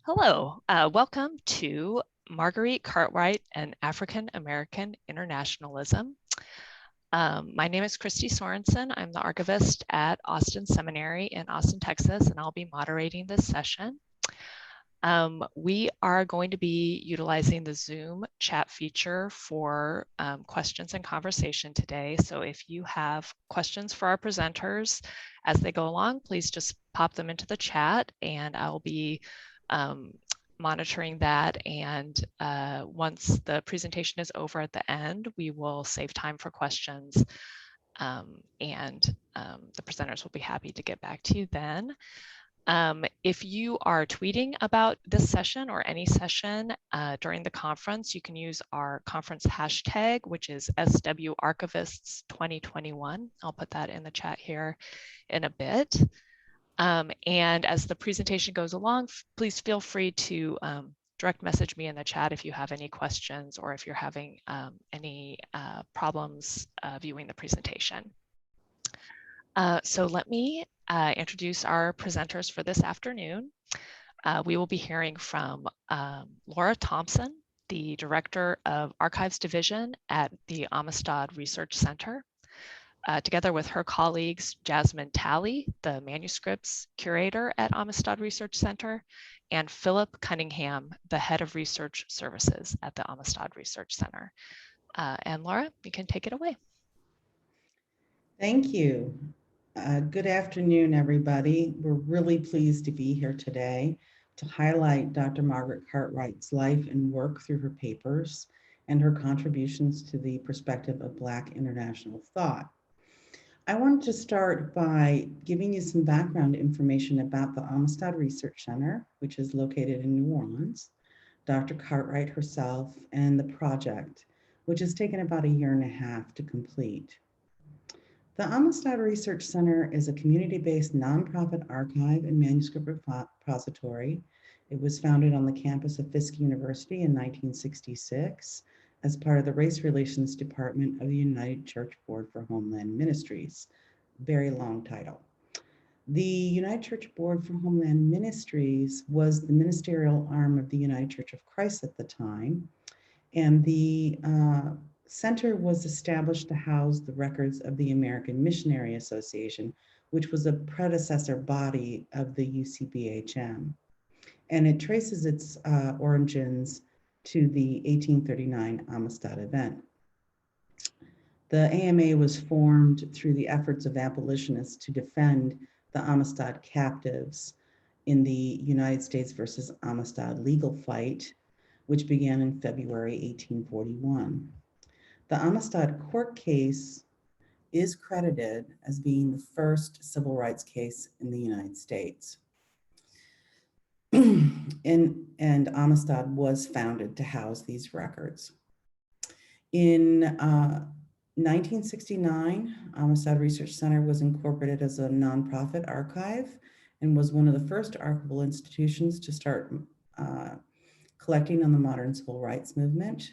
Hello, welcome to Marguerite Cartwright and African American Internationalism. My name is Christy Sorensen. I'm the archivist at Austin Seminary in Austin, Texas, and I'll be moderating this session. We are going to be utilizing the Zoom chat feature for questions and conversation today. So if you have questions for our presenters as they go along, please just pop them into the chat and I'll be monitoring that, and once the presentation is over at the end, we will save time for questions, and the presenters will be happy to get back to you then. If you are tweeting about this session or any session during the conference, you can use our conference hashtag, which is SWArchivists2021. I'll put that in the chat here in a bit. And as the presentation goes along, please feel free to direct message me in the chat if you have any questions or if you're having any problems viewing the presentation. So let me introduce our presenters for this afternoon. We will be hearing from Laura Thomson, the Director of Archives Division at the Amistad Research Center. Together with her colleagues, Jasmaine Talley, the Manuscripts Curator at Amistad Research Center, and Phillip Cunningham, the Head of Research Services at the Amistad Research Center. And Laura, you can take it away. Thank you. Good afternoon, everybody. We're really pleased to be here today to highlight Dr. Margaret Cartwright's life and work through her papers and her contributions to the perspective of Black international thought. I wanted to start by giving you some background information about the Amistad Research Center, which is located in New Orleans, Dr. Cartwright herself, and the project, which has taken about 1.5 years to complete. The Amistad Research Center is a community-based nonprofit archive and manuscript repository. It was founded on the campus of Fisk University in 1966 as part of the Race Relations Department of the United Church Board for Homeland Ministries. Very long title. The United Church Board for Homeland Ministries was the ministerial arm of the United Church of Christ at the time, and the center was established to house the records of the American Missionary Association, which was a predecessor body of the UCBHM. And it traces its origins to the 1839 Amistad Event. The AMA was formed through the efforts of abolitionists to defend the Amistad captives in the United States versus Amistad legal fight, which began in February 1841. The Amistad court case is credited as being the first civil rights case in the United States. And Amistad was founded to house these records. In 1969, Amistad Research Center was incorporated as a nonprofit archive and was one of the first archival institutions to start collecting on the modern civil rights movement.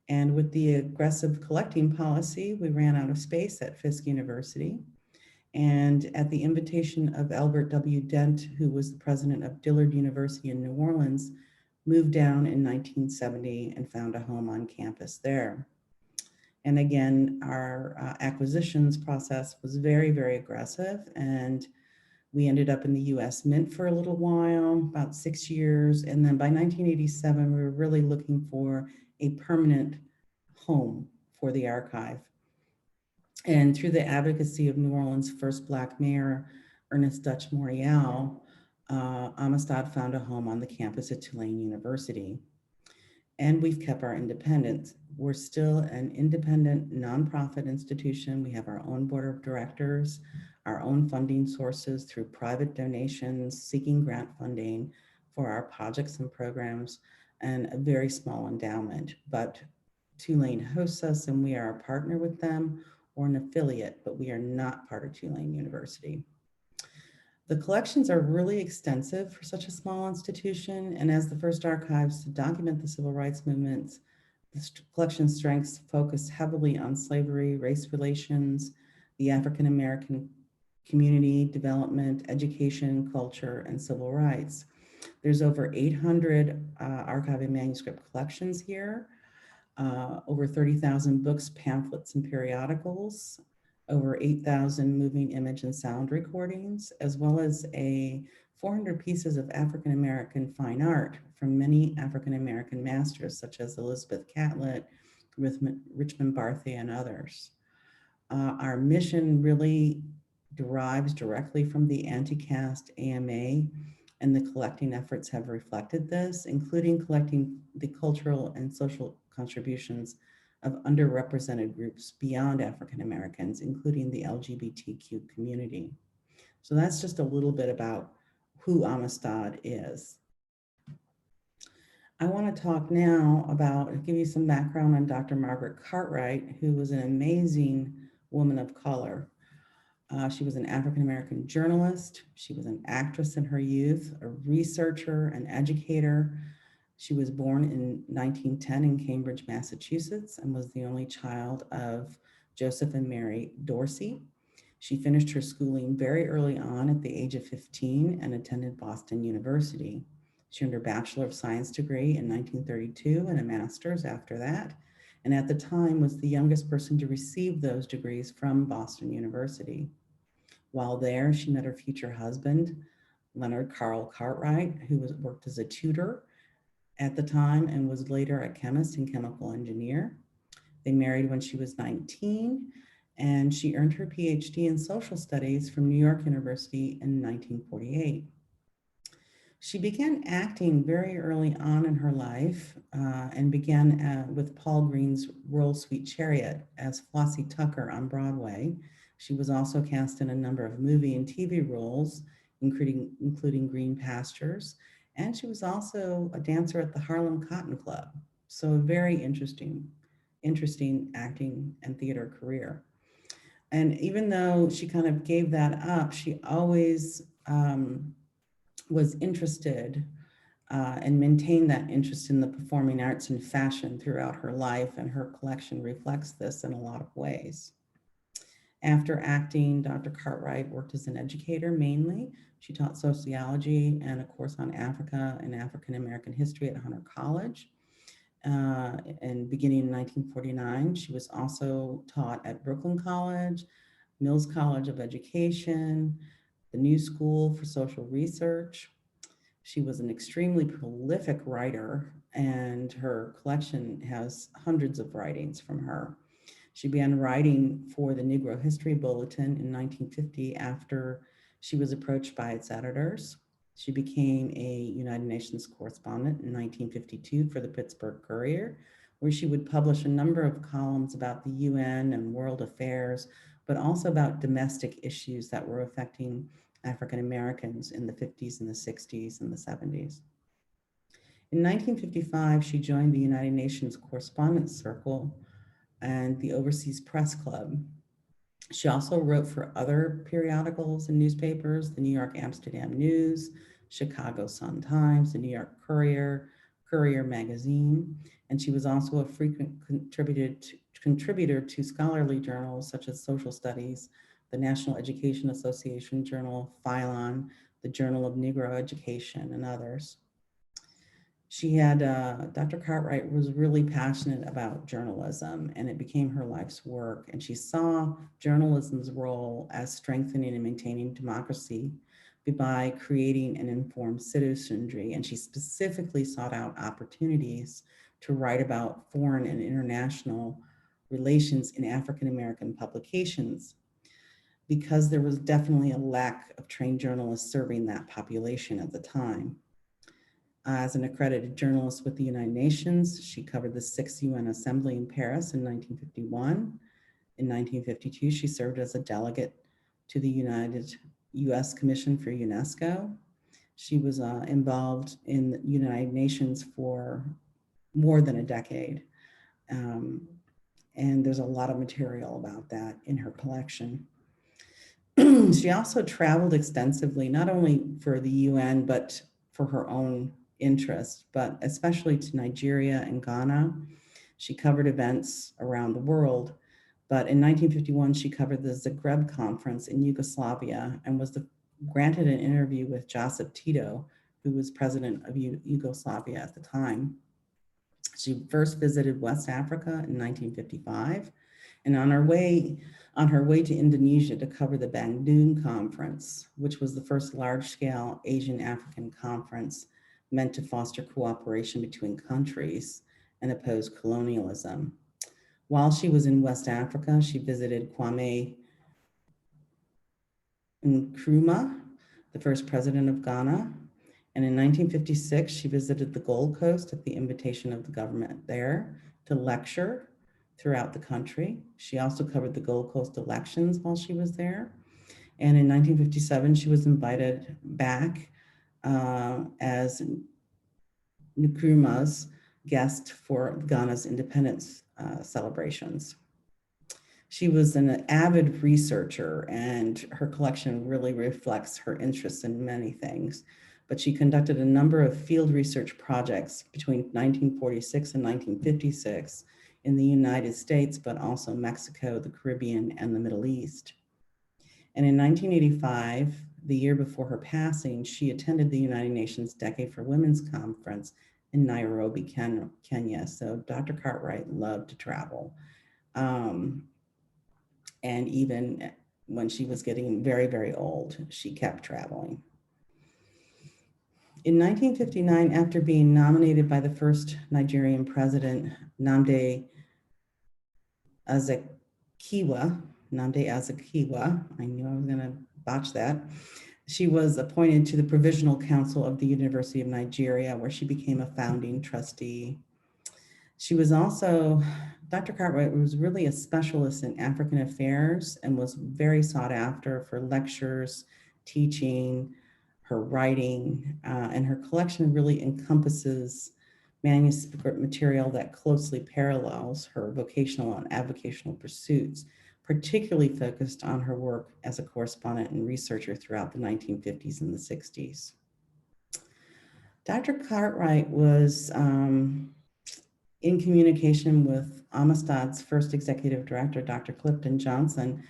And with the aggressive collecting policy, we ran out of space at Fisk University. And at the invitation of Albert W. Dent, who was the president of Dillard University in New Orleans, moved down in 1970 and found a home on campus there. And again, our acquisitions process was very, very aggressive. And we ended up in the US Mint for a little while, about 6 years. And then by 1987, we were really looking for a permanent home for the archive. And through the advocacy of New Orleans' first Black mayor, Ernest Dutch Morial, Amistad found a home on the campus at Tulane University. And we've kept our independence. We're still an independent nonprofit institution. We have our own board of directors, our own funding sources through private donations, seeking grant funding for our projects and programs, and a very small endowment. But Tulane hosts us and we are a partner with them, or an affiliate, but we are not part of Tulane University. The collections are really extensive for such a small institution, and as the first archives to document the civil rights movements, the collection strengths focus heavily on slavery, race relations, the African American community, development, education, culture, and civil rights. There's over 800 archive and manuscript collections here, over 30,000 books, pamphlets, and periodicals, over 8,000 moving image and sound recordings, as well as 400 pieces of African-American fine art from many African-American masters, such as Elizabeth Catlett, Richmond Barthé, and others. Our mission really derives directly from the anti-caste AMA, and the collecting efforts have reflected this, including collecting the cultural and social contributions of underrepresented groups beyond African Americans, including the LGBTQ community. So that's just a little bit about who Amistad is. I want to talk now about, give you some background on Dr. Margaret Cartwright, who was an amazing woman of color. She was an African-American journalist. She was an actress in her youth, a researcher, an educator. She was born in 1910 in Cambridge, Massachusetts, and was the only child of Joseph and Mary Dorsey. She finished her schooling very early on at the age of 15 and attended Boston University. She earned her Bachelor of Science degree in 1932 and a master's after that, and at the time was the youngest person to receive those degrees from Boston University. While there, she met her future husband, Leonard Carl Cartwright, who worked as a tutor at the time and was later a chemist and chemical engineer. They married when she was 19, and she earned her PhD in social studies from New York University in 1948. She began acting very early on in her life and began with Paul Green's Rural Sweet Chariot as Flossie Tucker on Broadway. She was also cast in a number of movie and TV roles, including Green Pastures, and she was also a dancer at the Harlem Cotton Club. So a very interesting acting and theater career. And even though she kind of gave that up, she always was interested and maintained that interest in the performing arts and fashion throughout her life, and her collection reflects this in a lot of ways. After acting, Dr. Cartwright worked as an educator mainly. She taught sociology and a course on Africa and African American history at Hunter College. And beginning in 1949, she was also taught at Brooklyn College, Mills College of Education, the New School for Social Research. She was an extremely prolific writer, and her collection has hundreds of writings from her. She began writing for the Negro History Bulletin in 1950 after she was approached by its editors. She became a United Nations correspondent in 1952 for the Pittsburgh Courier, where she would publish a number of columns about the UN and world affairs, but also about domestic issues that were affecting African Americans in the 50s and the 60s and the 70s. In 1955, she joined the United Nations Correspondence Circle and the Overseas Press Club. She also wrote for other periodicals and newspapers, the New York Amsterdam News, Chicago Sun-Times, the New York Courier, Courier Magazine, and she was also a frequent contributor to scholarly journals such as Social Studies, the National Education Association Journal, Phylon, the Journal of Negro Education, and others. She had, Dr. Cartwright was really passionate about journalism, and it became her life's work. And she saw journalism's role as strengthening and maintaining democracy by creating an informed citizenry. And she specifically sought out opportunities to write about foreign and international relations in African-American publications, because there was definitely a lack of trained journalists serving that population at the time. As an accredited journalist with the United Nations, she covered the 6th UN Assembly in Paris in 1951. In 1952, she served as a delegate to the US Commission for UNESCO. She was involved in the United Nations for more than a decade. And there's a lot of material about that in her collection. She also traveled extensively, not only for the UN, but for her own interest, but especially to Nigeria and Ghana. She covered events around the world, but in 1951, she covered the Zagreb Conference in Yugoslavia and was granted an interview with Josip Tito, who was president of Yugoslavia at the time. She first visited West Africa in 1955, and on her way to Indonesia to cover the Bandung Conference, which was the first large-scale Asian African conference meant to foster cooperation between countries and oppose colonialism. While she was in West Africa, she visited Kwame Nkrumah, the first president of Ghana. And in 1956, she visited the Gold Coast at the invitation of the government there to lecture throughout the country. She also covered the Gold Coast elections while she was there. And in 1957, she was invited back as Nkrumah's guest for Ghana's independence celebrations. She was an avid researcher, and her collection really reflects her interests in many things. But she conducted a number of field research projects between 1946 and 1956 in the United States, but also Mexico, the Caribbean, and the Middle East. And in 1985, the year before her passing, she attended the United Nations Decade for Women's Conference in Nairobi, Kenya. So Dr. Cartwright loved to travel. And even when she was getting very, very old, she kept traveling. In 1959, after being nominated by the first Nigerian president, Nnamdi Azikiwe, I knew I was going to botch that, she was appointed to the Provisional Council of the University of Nigeria, where she became a founding trustee. She was also, Dr. Cartwright was really a specialist in African affairs and was very sought after for lectures, teaching, her writing, and her collection really encompasses manuscript material that closely parallels her vocational and avocational pursuits, particularly focused on her work as a correspondent and researcher throughout the 1950s and the 60s. Dr. Cartwright was in communication with Amistad's first executive director, Dr. Clifton Johnson,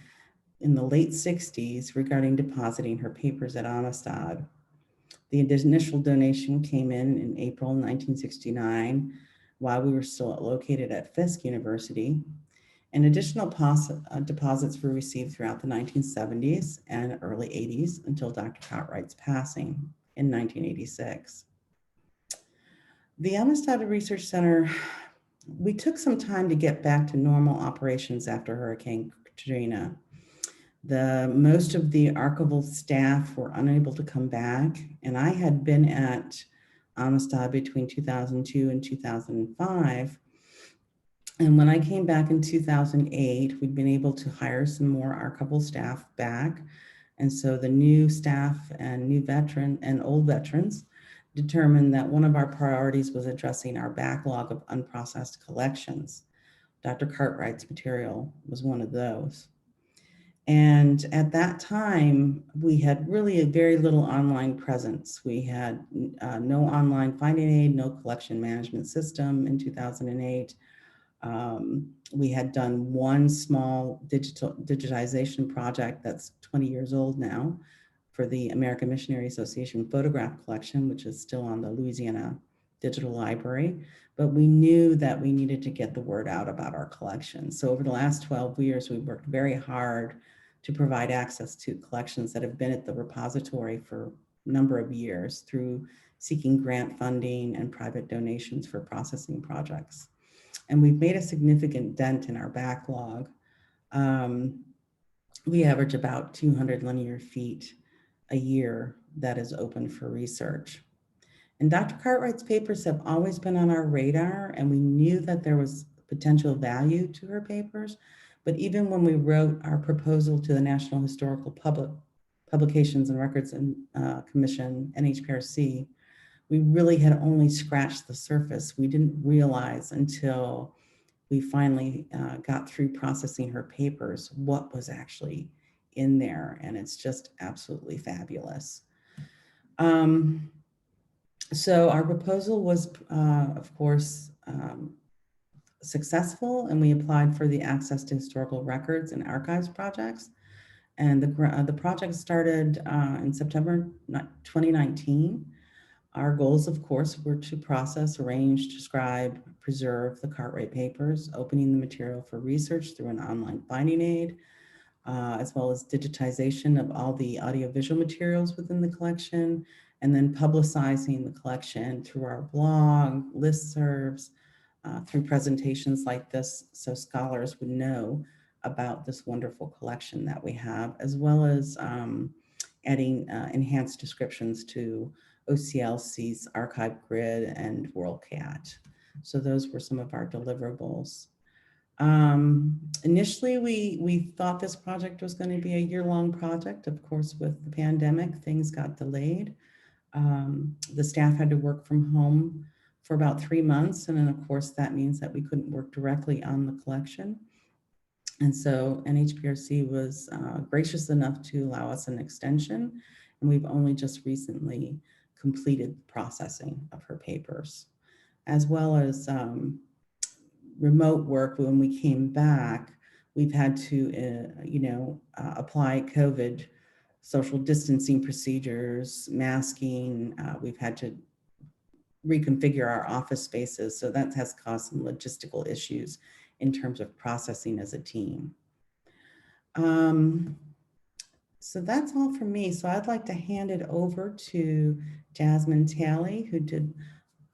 in the late 60s regarding depositing her papers at Amistad. The initial donation came in April 1969 while we were still located at Fisk University, and additional deposits were received throughout the 1970s and early 80s until Dr. Cartwright's passing in 1986. The Amistad Research Center, we took some time to get back to normal operations after Hurricane Katrina. Most of the archival staff were unable to come back, and I had been at Amistad between 2002 and 2005. And when I came back in 2008, we'd been able to hire some more archival staff back. And so the new staff and new veteran and old veterans determined that one of our priorities was addressing our backlog of unprocessed collections. Dr. Cartwright's material was one of those. And at that time, we had really a very little online presence. We had no online finding aid, no collection management system in 2008. We had done one small digitization project that's 20 years old now for the American Missionary Association photograph collection, which is still on the Louisiana Digital Library. But we knew that we needed to get the word out about our collection. So over the last 12 years, we worked very hard to provide access to collections that have been at the repository for a number of years through seeking grant funding and private donations for processing projects. And we've made a significant dent in our backlog. We average about 200 linear feet a year that is open for research. And Dr. Cartwright's papers have always been on our radar, and we knew that there was potential value to her papers. But even when we wrote our proposal to the National Historical Publications and Records Commission, NHPRC, we really had only scratched the surface. We didn't realize until we finally got through processing her papers what was actually in there, and it's just absolutely fabulous. So our proposal was, of course, successful, and we applied for the Access to Historical Records and Archives projects. And the project started in September 2019. Our goals, of course, were to process, arrange, describe, preserve the Cartwright papers, opening the material for research through an online finding aid, as well as digitization of all the audiovisual materials within the collection, and then publicizing the collection through our blog, listservs, through presentations like this, so scholars would know about this wonderful collection that we have, as well as adding enhanced descriptions to OCLC's archive grid and WorldCat. So those were some of our deliverables. Initially, we thought this project was going to be a year-long project. Of course, with the pandemic, things got delayed. The staff had to work from home for about 3 months. And then of course, that means that we couldn't work directly on the collection. And so NHPRC was gracious enough to allow us an extension. And we've only just recently completed the processing of her papers, as well as remote work. When we came back, we've had to, apply COVID social distancing procedures, masking. We've had to reconfigure our office spaces. So that has caused some logistical issues in terms of processing as a team. So that's all from me. So I'd like to hand it over to Jasmaine Talley, who did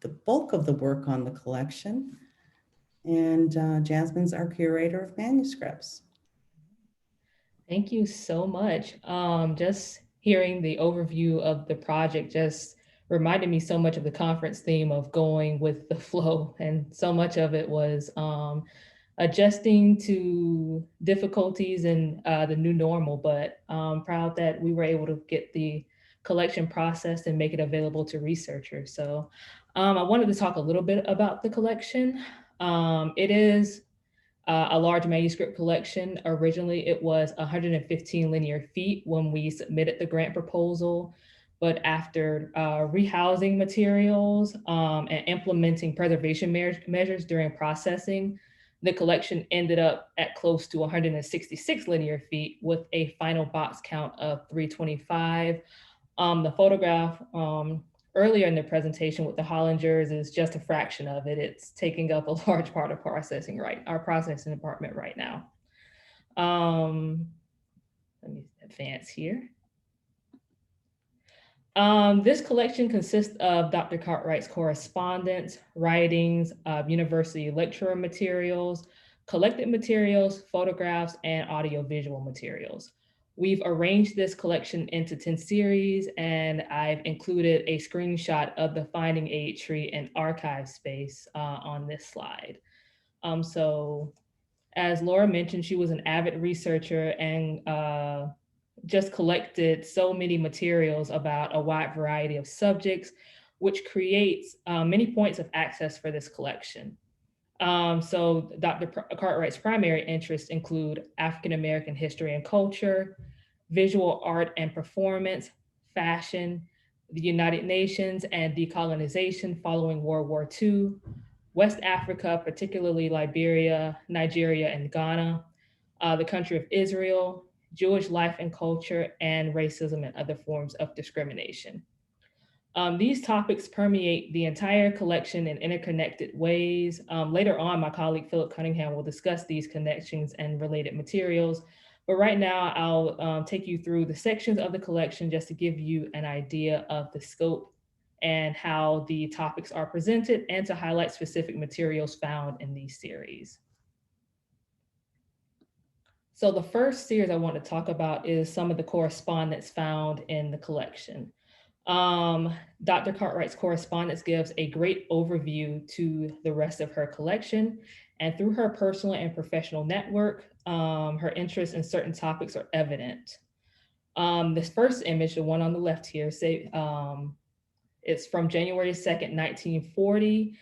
the bulk of the work on the collection. And Jasmine's our curator of manuscripts. Thank you so much. Just hearing the overview of the project just reminded me so much of the conference theme of going with the flow. And so much of it was adjusting to difficulties and the new normal, but I'm proud that we were able to get the collection processed and make it available to researchers. So I wanted to talk a little bit about the collection. It is a large manuscript collection. Originally, it was 115 linear feet when we submitted the grant proposal. But after rehousing materials and implementing preservation measures during processing, the collection ended up at close to 166 linear feet with a final box count of 325. The photograph earlier in the presentation with the Hollingers is just a fraction of it. It's taking up a large part of our processing department right now. Let me advance here. This collection consists of Dr. Cartwright's correspondence, writings, university lecturer materials, collected materials, photographs, and audiovisual materials. We've arranged this collection into 10 series, and I've included a screenshot of the finding aid tree and archive space on this slide. So as Laura mentioned, she was an avid researcher and just collected so many materials about a wide variety of subjects, which creates many points of access for this collection. So Dr. Cartwright's primary interests include African-American history and culture, visual art and performance, fashion, the United Nations and decolonization following World War II, West Africa, particularly Liberia, Nigeria, and Ghana, the country of Israel, Jewish life and culture, and racism and other forms of discrimination. These topics permeate the entire collection in interconnected ways. Later on, my colleague Phillip Cunningham will discuss these connections and related materials. But right now, I'll take you through the sections of the collection just to give you an idea of the scope and how the topics are presented and to highlight specific materials found in these series. So the first series I want to talk about is some of the correspondence found in the collection. Dr. Cartwright's correspondence gives a great overview to the rest of her collection, and through her personal and professional network, her interest in certain topics are evident. This first image, the one on the left here, it's from January 2nd, 1940.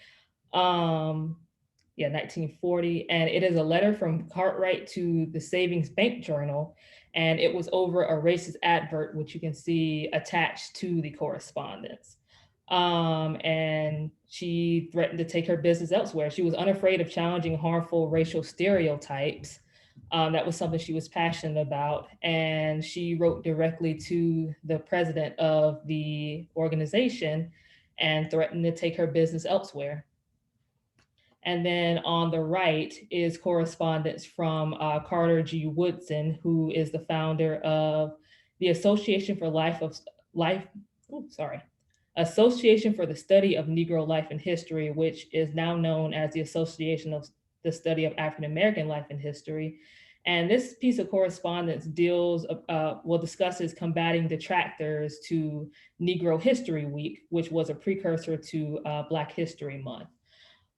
1940, and it is a letter from Cartwright to the Savings Bank Journal, and it was over a racist advert, which you can see attached to the correspondence. And she threatened to take her business elsewhere. She was unafraid of challenging harmful racial stereotypes. That was something she was passionate about, and she wrote directly to the president of the organization and threatened to take her business elsewhere. And then on the right is correspondence from Carter G. Woodson, who is the founder of the Association for Association for the Study of Negro Life and History, which is now known as the Association of the Study of African American Life and History. And this piece of correspondence discusses combating detractors to Negro History Week, which was a precursor to Black History Month.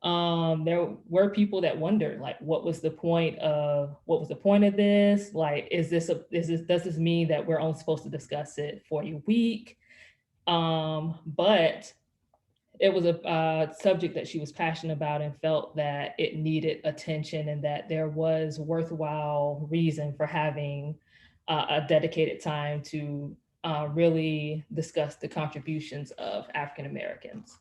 There were people that wondered, like, what was the point of this? Like, does this mean that we're only supposed to discuss it for a week? But it was a subject that she was passionate about and felt that it needed attention and that there was worthwhile reason for having a dedicated time to really discuss the contributions of African Americans.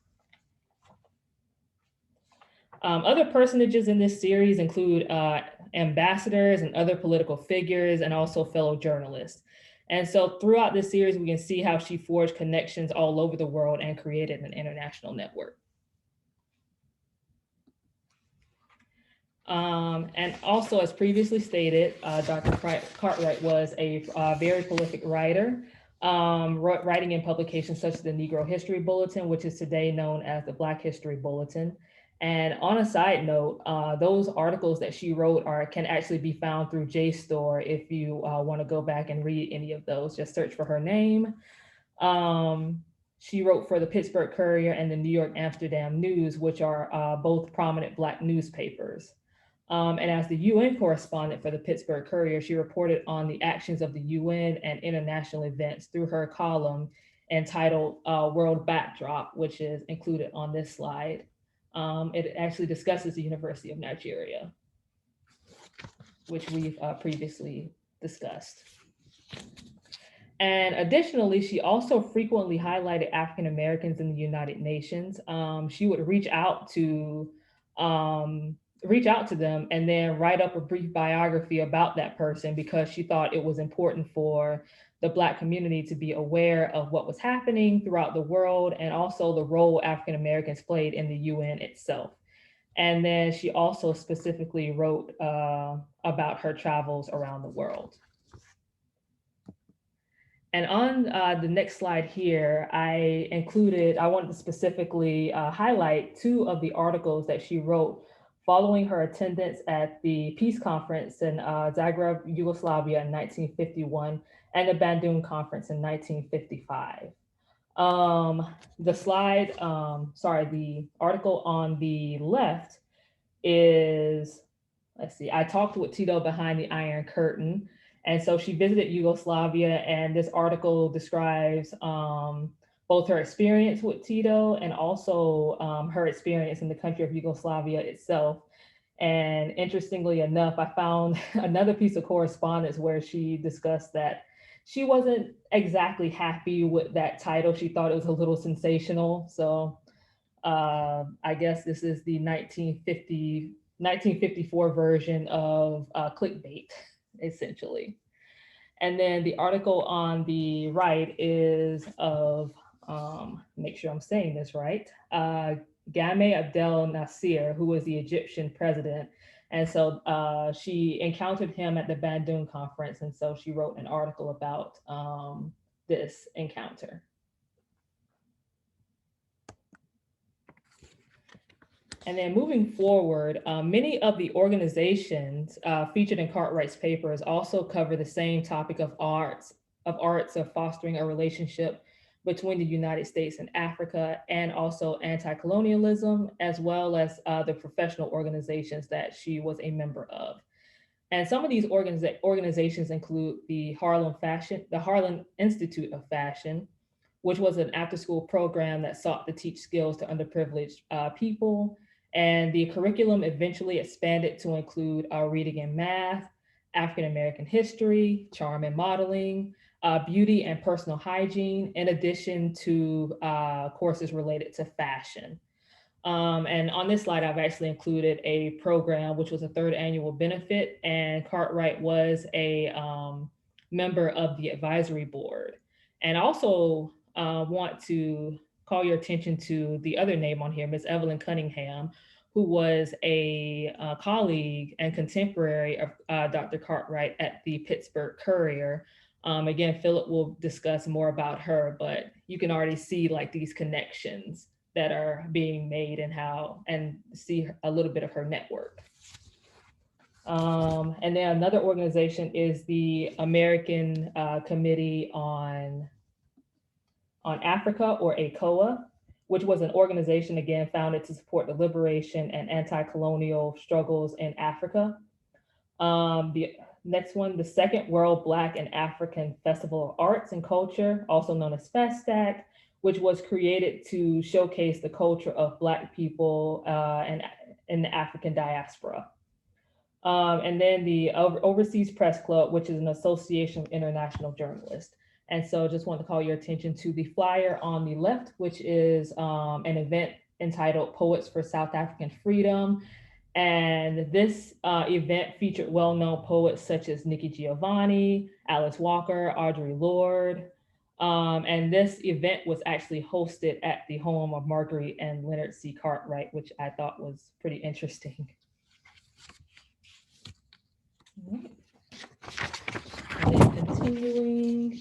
Other personages in this series include ambassadors and other political figures and also fellow journalists. And so throughout this series, we can see how she forged connections all over the world and created an international network. And also, as previously stated, Dr. Cartwright was a very prolific writer, writing in publications such as the Negro History Bulletin, which is today known as the Black History Bulletin. And on a side note, those articles that she wrote can actually be found through JSTOR if you want to go back and read any of those. Just search for her name. She wrote for the Pittsburgh Courier and the New York Amsterdam News, which are both prominent Black newspapers. And as the UN correspondent for the Pittsburgh Courier, she reported on the actions of the UN and international events through her column entitled World Backdrop, which is included on this slide. It actually discusses the University of Nigeria, which we've previously discussed. And additionally, she also frequently highlighted African Americans in the United Nations. She would reach out to them and then write up a brief biography about that person because she thought it was important for the Black community to be aware of what was happening throughout the world and also the role African Americans played in the UN itself. And then she also specifically wrote about her travels around the world. And on the next slide here, I wanted to specifically highlight two of the articles that she wrote following her attendance at the Peace Conference in Zagreb, Yugoslavia in 1951, and the Bandung Conference in 1955. The article on the left is, I talked with Tito behind the Iron Curtain. And so she visited Yugoslavia, and this article describes both her experience with Tito and also her experience in the country of Yugoslavia itself. And interestingly enough, I found another piece of correspondence where she discussed that she wasn't exactly happy with that title. She thought it was a little sensational. So I guess this is the 1954 version of clickbait, essentially. And then the article on the right is of, make sure I'm saying this right, Gamal Abdel Nasser, who was the Egyptian president. And so she encountered him at the Bandung Conference. And so she wrote an article about this encounter. And then moving forward, many of the organizations featured in Cartwright's papers also cover the same topic of fostering a relationship between the United States and Africa, and also anti-colonialism, as well as the professional organizations that she was a member of. And some of these organizations include the Harlem Institute of Fashion, which was an after-school program that sought to teach skills to underprivileged people. And the curriculum eventually expanded to include reading and math, African-American history, charm and modeling, beauty and personal hygiene, in addition to courses related to fashion. And on this slide, I've actually included a program, which was a third annual benefit, and Cartwright was a member of the advisory board. And also want to call your attention to the other name on here, Ms. Evelyn Cunningham, who was a colleague and contemporary of Dr. Cartwright at the Pittsburgh Courier. Again, Phillip will discuss more about her, but you can already see like these connections that are being made and see a little bit of her network. And then another organization is the American Committee on Africa, or ACOA, which was an organization, again, founded to support the liberation and anti-colonial struggles in Africa. The next one, the Second World Black and African Festival of Arts and Culture, also known as FESTAC, which was created to showcase the culture of Black people and in the African diaspora. And then the Overseas Press Club, which is an association of international journalists. And so just want to call your attention to the flyer on the left, which is an event entitled Poets for South African Freedom. And this event featured well-known poets such as Nikki Giovanni, Alice Walker, Audre Lorde. And this event was actually hosted at the home of Marguerite and Leonard C. Cartwright, which I thought was pretty interesting. And then continuing.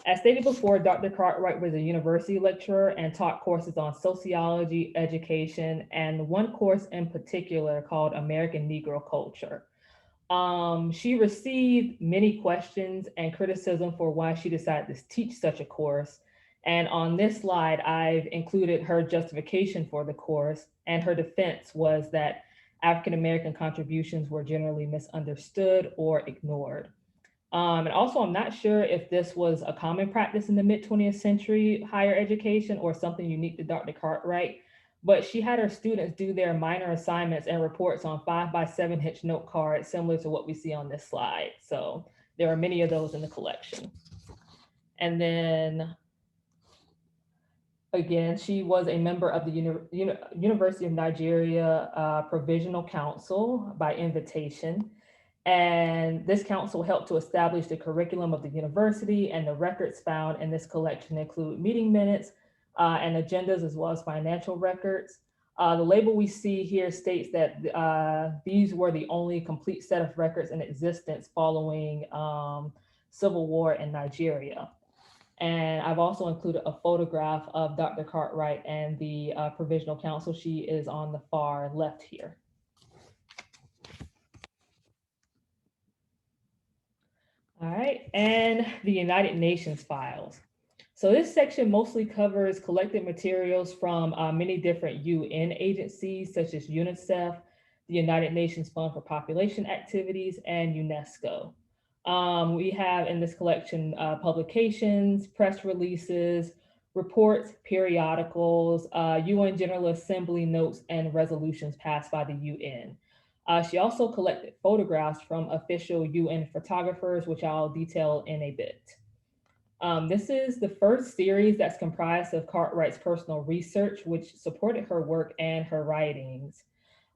As stated before, Dr. Cartwright was a university lecturer and taught courses on sociology, education, and one course in particular called American Negro Culture. She received many questions and criticism for why she decided to teach such a course. And on this slide, I've included her justification for the course, and her defense was that African-American contributions were generally misunderstood or ignored. And also, I'm not sure if this was a common practice in the mid-20th century higher education or something unique to Dr. Cartwright, but she had her students do their minor assignments and reports on 5x7 inch note cards, similar to what we see on this slide. So there are many of those in the collection. And then again, she was a member of the University of Nigeria Provisional Council by invitation. And this council helped to establish the curriculum of the university, and the records found in this collection include meeting minutes and agendas, as well as financial records. The label we see here states that these were the only complete set of records in existence following civil war in Nigeria. And I've also included a photograph of Dr. Cartwright and the Provisional Council. She is on the far left here. All right, and the United Nations files. So this section mostly covers collected materials from many different UN agencies, such as UNICEF, the United Nations Fund for Population Activities, and UNESCO. We have in this collection publications, press releases, reports, periodicals, UN General Assembly notes, and resolutions passed by the UN. She also collected photographs from official UN photographers, which I'll detail in a bit. This is the first series that's comprised of Cartwright's personal research, which supported her work and her writings.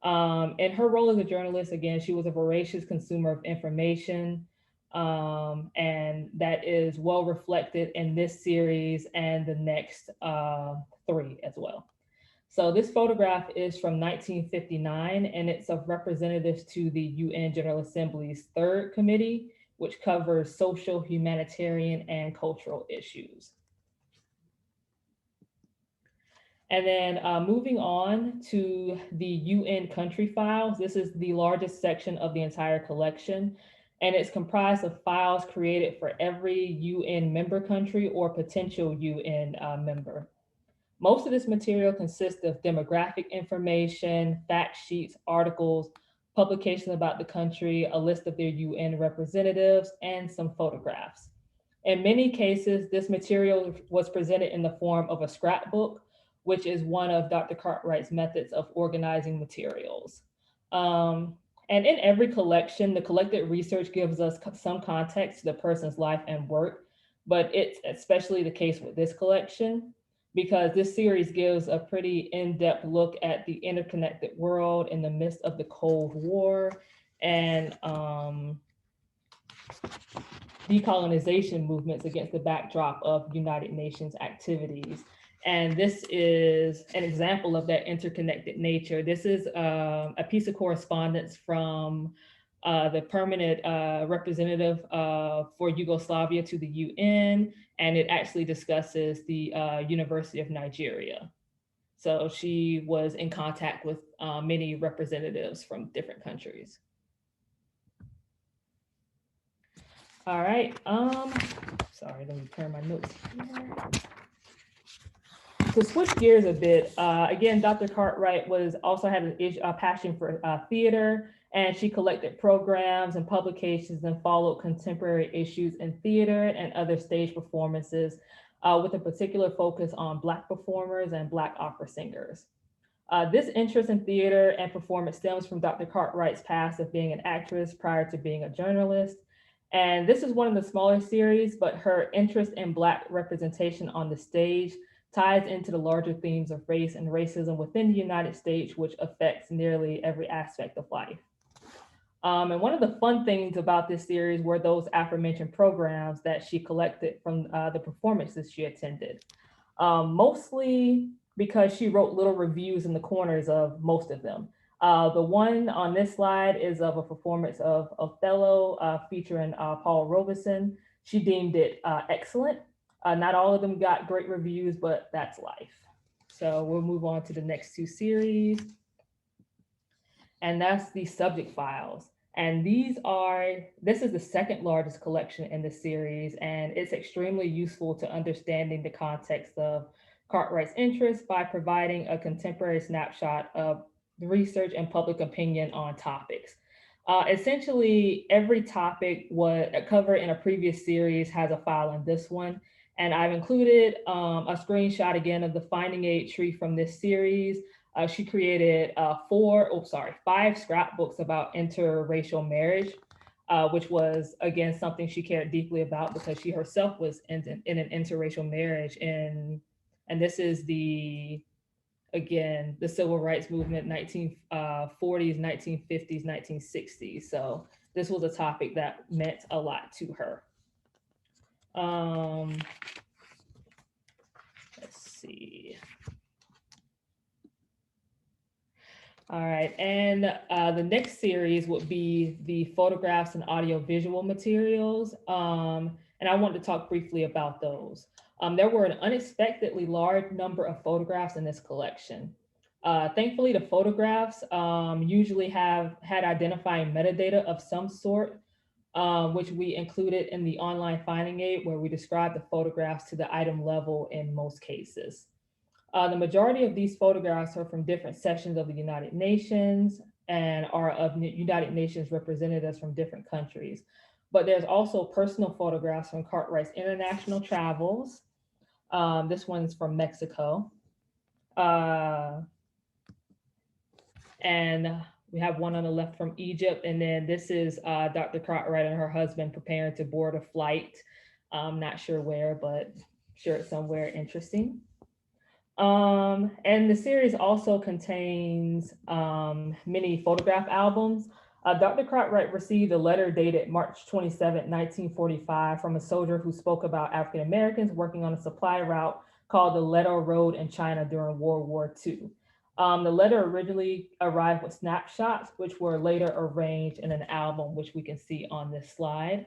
In her role as a journalist, again, she was a voracious consumer of information, and that is well reflected in this series and the next three as well. So this photograph is from 1959, and it's of representatives to the UN General Assembly's third committee, which covers social, humanitarian, and cultural issues. And then moving on to the UN country files, this is the largest section of the entire collection, and it's comprised of files created for every UN member country or potential UN member. Most of this material consists of demographic information, fact sheets, articles, publications about the country, a list of their UN representatives, and some photographs. In many cases, this material was presented in the form of a scrapbook, which is one of Dr. Cartwright's methods of organizing materials. And in every collection, the collected research gives us some context to the person's life and work, but it's especially the case with this collection, because this series gives a pretty in-depth look at the interconnected world in the midst of the Cold War. And decolonization movements against the backdrop of United Nations activities. And this is an example of that interconnected nature. This is a piece of correspondence from the permanent representative for Yugoslavia to the UN, and it actually discusses the University of Nigeria. So she was in contact with many representatives from different countries. All right, sorry, let me turn my notes here. To switch gears a bit, again, Dr. Cartwright also had a passion for theater, and she collected programs and publications and followed contemporary issues in theater and other stage performances with a particular focus on Black performers and Black opera singers. This interest in theater and performance stems from Dr. Cartwright's past of being an actress prior to being a journalist. And this is one of the smaller series, but her interest in Black representation on the stage ties into the larger themes of race and racism within the United States, which affects nearly every aspect of life. And one of the fun things about this series were those aforementioned programs that she collected from the performances she attended, mostly because she wrote little reviews in the corners of most of them. The one on this slide is of a performance of Othello featuring Paul Robeson. She deemed it excellent. Not all of them got great reviews, but that's life. So we'll move on to the next two series. And that's the subject files. And this is the second largest collection in the series, and it's extremely useful to understanding the context of Cartwright's interests by providing a contemporary snapshot of the research and public opinion on topics. Essentially, every topic covered in a previous series has a file in this one. And I've included a screenshot again of the finding aid tree from this series. She created 5 scrapbooks about interracial marriage, which was, again, something she cared deeply about because she herself was in an interracial marriage. And this is again, the civil rights movement, 1940s, 1950s, 1960s. So this was a topic that meant a lot to her. Let's see. All right, and the next series would be the photographs and audiovisual materials. And I want to talk briefly about those. There were an unexpectedly large number of photographs in this collection. Thankfully, the photographs usually had identifying metadata of some sort, which we included in the online finding aid, where we describe the photographs to the item level in most cases. The majority of these photographs are from different sections of the United Nations and are of United Nations representatives from different countries. But there's also personal photographs from Cartwright's international travels. This one's from Mexico. And we have one on the left from Egypt. And then this is Dr. Cartwright and her husband preparing to board a flight. I'm not sure where, but sure it's somewhere interesting. And the series also contains many photograph albums. Dr. Cartwright received a letter dated March 27, 1945 from a soldier who spoke about African Americans working on a supply route called the Leto Road in China during World War II. The letter originally arrived with snapshots, which were later arranged in an album, which we can see on this slide.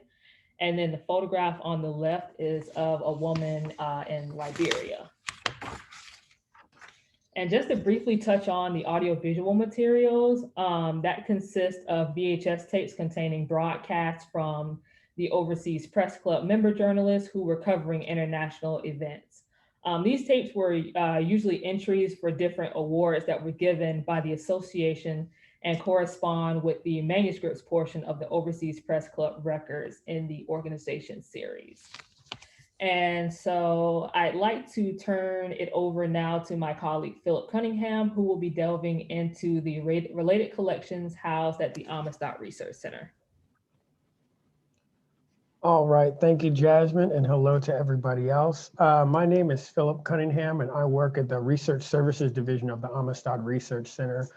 And then the photograph on the left is of a woman in Liberia. And just to briefly touch on the audiovisual materials, that consists of VHS tapes containing broadcasts from the Overseas Press Club member journalists who were covering international events. These tapes were usually entries for different awards that were given by the association and correspond with the manuscripts portion of the Overseas Press Club records in the organization series. And so I'd like to turn it over now to my colleague, Phillip Cunningham, who will be delving into the related collections housed at the Amistad Research Center. All right, thank you, Jasmine, and hello to everybody else. My name is Phillip Cunningham, and I work at the Research Services Division of the Amistad Research Center.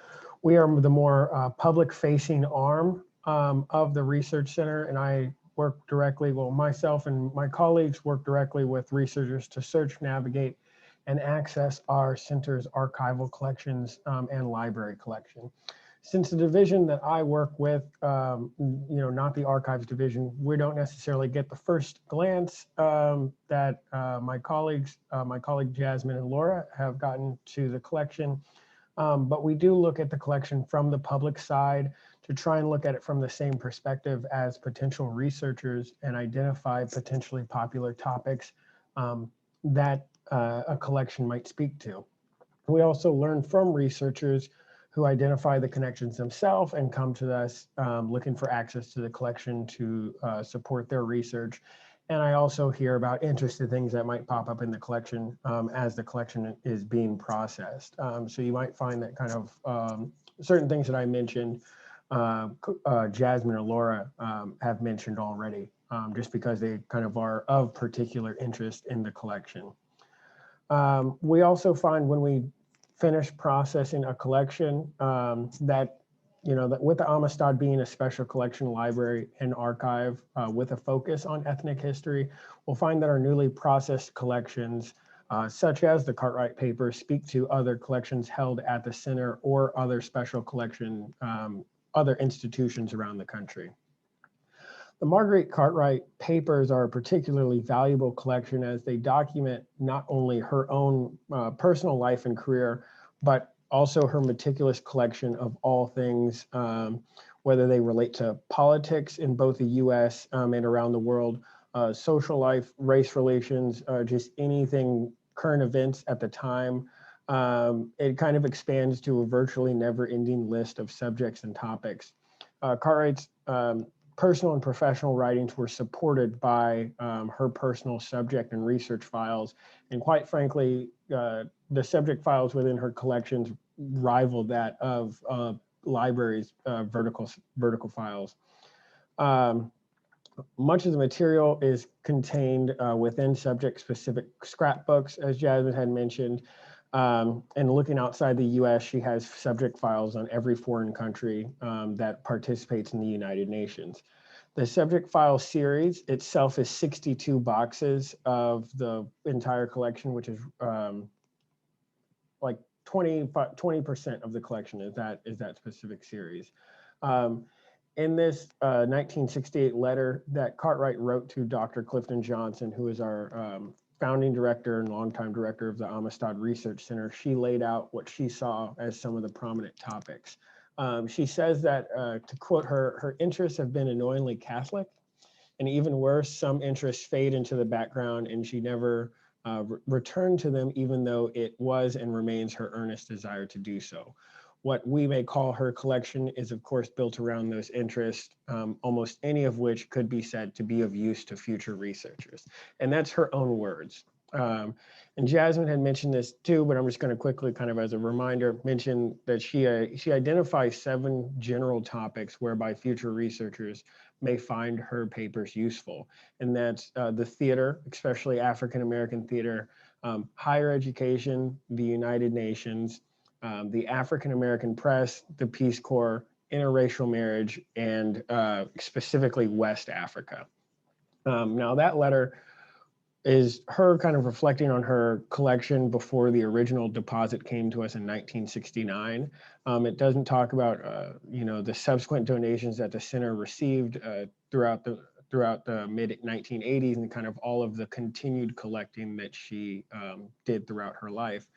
We are the more public-facing arm of the Research Center, and I work directly, well, myself and my colleagues work directly with researchers to search, navigate, and access our center's archival collections and library collection. Since the division that I work with, not the archives division, we don't necessarily get the first glance that my colleague Jasmine and Laura have gotten to the collection. But we do look at the collection from the public side to try and look at it from the same perspective as potential researchers and identify potentially popular topics that a collection might speak to. We also learn from researchers who identify the connections themselves and come to us looking for access to the collection to support their research. And I also hear about interesting things that might pop up in the collection as the collection is being processed. So you might find that kind of certain things that I mentioned, Jasmine and Laura have mentioned already, just because they kind of are of particular interest in the collection. We also find when we finish processing a collection that with the Amistad being a special collection library and archive with a focus on ethnic history, we'll find that our newly processed collections, such as the Cartwright papers, speak to other collections held at the center or other special collection, other institutions around the country. The Marguerite Cartwright papers are a particularly valuable collection as they document not only her own personal life and career, but also her meticulous collection of all things, whether they relate to politics in both the US and around the world, social life, race relations, just anything, current events at the time. It kind of expands to a virtually never-ending list of subjects and topics. Cartwright's personal and professional writings were supported by her personal subject and research files. And quite frankly, the subject files within her collections rival that of libraries' vertical files. Much of the material is contained within subject-specific scrapbooks, as Jasmine had mentioned. And looking outside the US, she has subject files on every foreign country that participates in the United Nations. The subject file series itself is 62 boxes of the entire collection, which is like 20% of the collection is that specific series. In this 1968 letter that Cartwright wrote to Dr. Clifton Johnson, who is our founding director and longtime director of the Amistad Research Center, she laid out what she saw as some of the prominent topics. She says that, to quote her, her interests have been annoyingly Catholic, and even worse, some interests fade into the background and she never returned to them, even though it was and remains her earnest desire to do so. What we may call her collection is of course built around those interests, almost any of which could be said to be of use to future researchers. And that's her own words. And Jasmine had mentioned this too, but I'm just going to quickly, kind of as a reminder, mention that she identifies 7 general topics whereby future researchers may find her papers useful. And that's the theater, especially African-American theater, higher education, the United Nations, the African-American press, the Peace Corps, interracial marriage, and specifically West Africa. Now that letter is her kind of reflecting on her collection before the original deposit came to us in 1969. It doesn't talk about the subsequent donations that the center received throughout the mid 1980s and kind of all of the continued collecting that she did throughout her life.